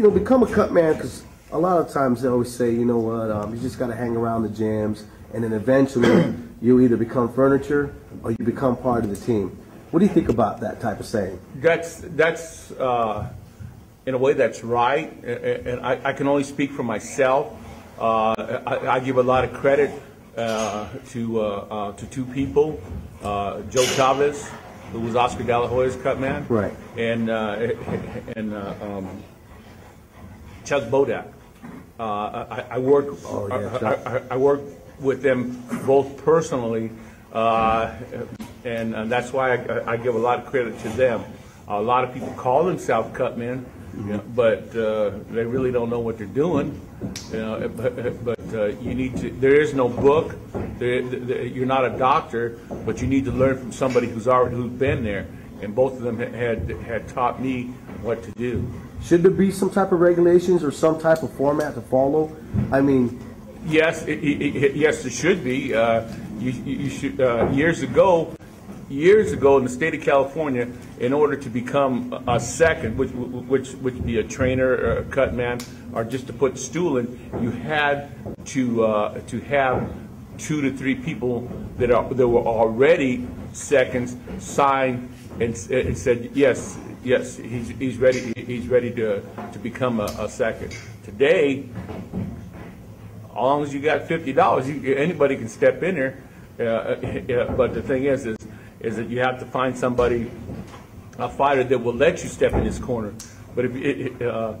become a cut man, because a lot of times they always say, you know what, you just got to hang around the gyms, and then eventually you either become furniture or you become part of the team. What do you think about that type of saying? That's in a way that's right, and I can only speak for myself. I give a lot of credit to two people, Joe Chavez, who was Oscar De La Hoya's cut man, right, and Chuck Bodak. I work with them both personally, and that's why I give a lot of credit to them. A lot of people call themselves cut men, but they really don't know what they're doing. But you need to. There is no book. You're not a doctor, but you need to learn from somebody who's been there. And both of them had taught me what to do. Should there be some type of regulations or some type of format to follow? I mean, yes, yes, there should be. You should. Years ago in the state of California, in order to become a second, which would be a trainer or a cut man, or just to put stool in, you had to have 2 to 3 people that were already seconds sign and said yes, he's ready to become a second. Today, as long as you got $50, anybody can step in there. But the thing is that you have to find somebody, a fighter that will let you step in his corner. But if a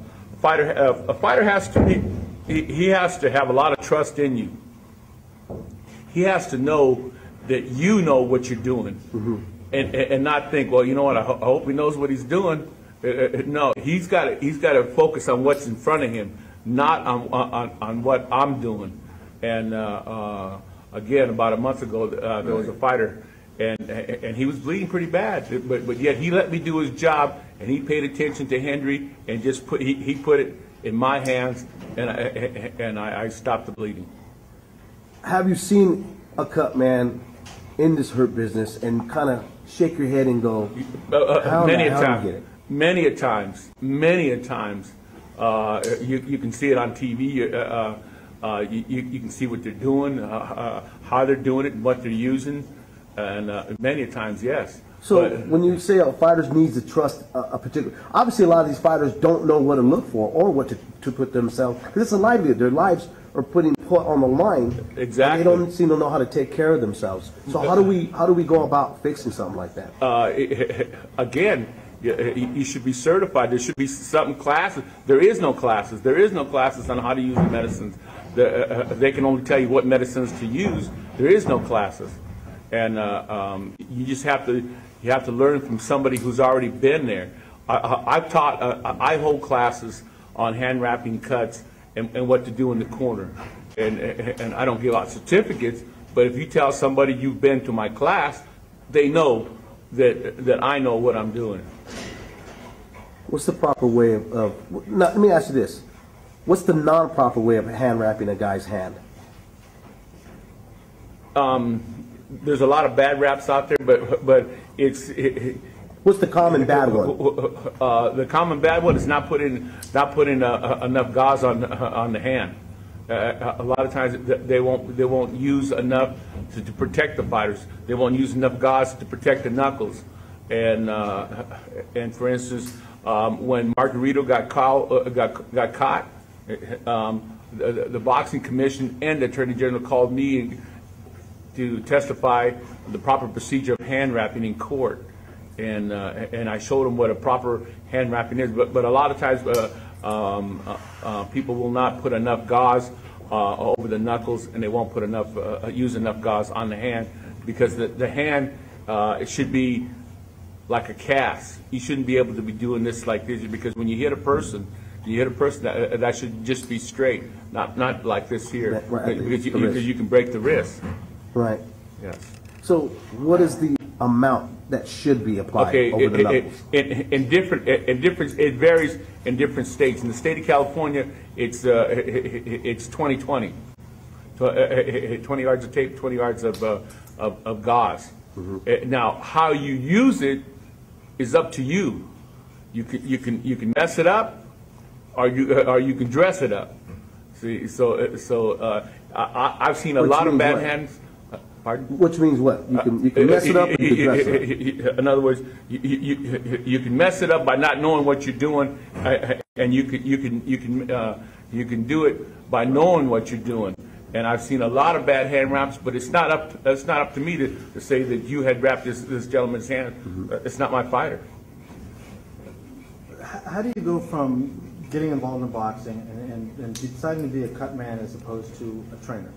fighter has to he has to have a lot of trust in you. He has to know that you know what you're doing, and not think, well, you know what? I hope he knows what he's doing. No, he's got to focus on what's in front of him, not on what I'm doing. And again, about a month ago, there was a fighter. And he was bleeding pretty bad, but yet he let me do his job, and he paid attention to Henry and just put it in my hands, and I stopped the bleeding. Have you seen a cut man in this hurt business and kind of shake your head and go, many a times. You can see it on TV. You can see what they're doing, how they're doing it, and what they're using. And many times, yes. So when you say a fighter needs to trust a particular, obviously a lot of these fighters don't know what to look for or what to put themselves, because it's a livelihood. Their lives are put on the line. Exactly. They don't seem to know how to take care of themselves. So how do we go about fixing something like that? Again, you should be certified. There should be some classes. There is no classes. There is no classes on how to use the medicines. They can only tell you what medicines to use. There is no classes. And you just have to learn from somebody who's already been there. I hold classes on hand wrapping cuts and what to do in the corner, and I don't give out certificates. But if you tell somebody you've been to my class, they know that I know what I'm doing. What's the proper way of now, let me ask you this: what's the non-proper way of hand wrapping a guy's hand? There's a lot of bad wraps out there, but what's the common bad one? The common bad one is not putting enough gauze on the hand. A lot of times they won't use enough to protect the fighters. They won't use enough gauze to protect the knuckles. And for instance, when Margarito got caught, the boxing commission and the attorney general called me to testify the proper procedure of hand wrapping in court, and I showed them what a proper hand wrapping is. But a lot of times people will not put enough gauze over the knuckles, and they won't put use enough gauze on the hand, because the hand it should be like a cast. You shouldn't be able to be doing this like this, because when you hit a person, that should just be straight, not like this here, because you can break the wrist. Right. Yes. So what is the amount that should be applied over the knuckles? It varies in different states. In the state of California, it's 20-20. 20 yards of tape, 20 yards of gauze. Now, how you use it is up to you. You can mess it up, or you can dress it up. See, I've seen a lot of bad hands. Pardon? Which means what? You can mess it up, or you can dress it up. In other words, you can mess it up by not knowing what you're doing, and you can do it by knowing what you're doing. And I've seen a lot of bad hand wraps, but it's not up to me to say that you had wrapped this gentleman's hand. Mm-hmm. It's not my fighter. How do you go from getting involved in boxing and deciding to be a cut man as opposed to a trainer?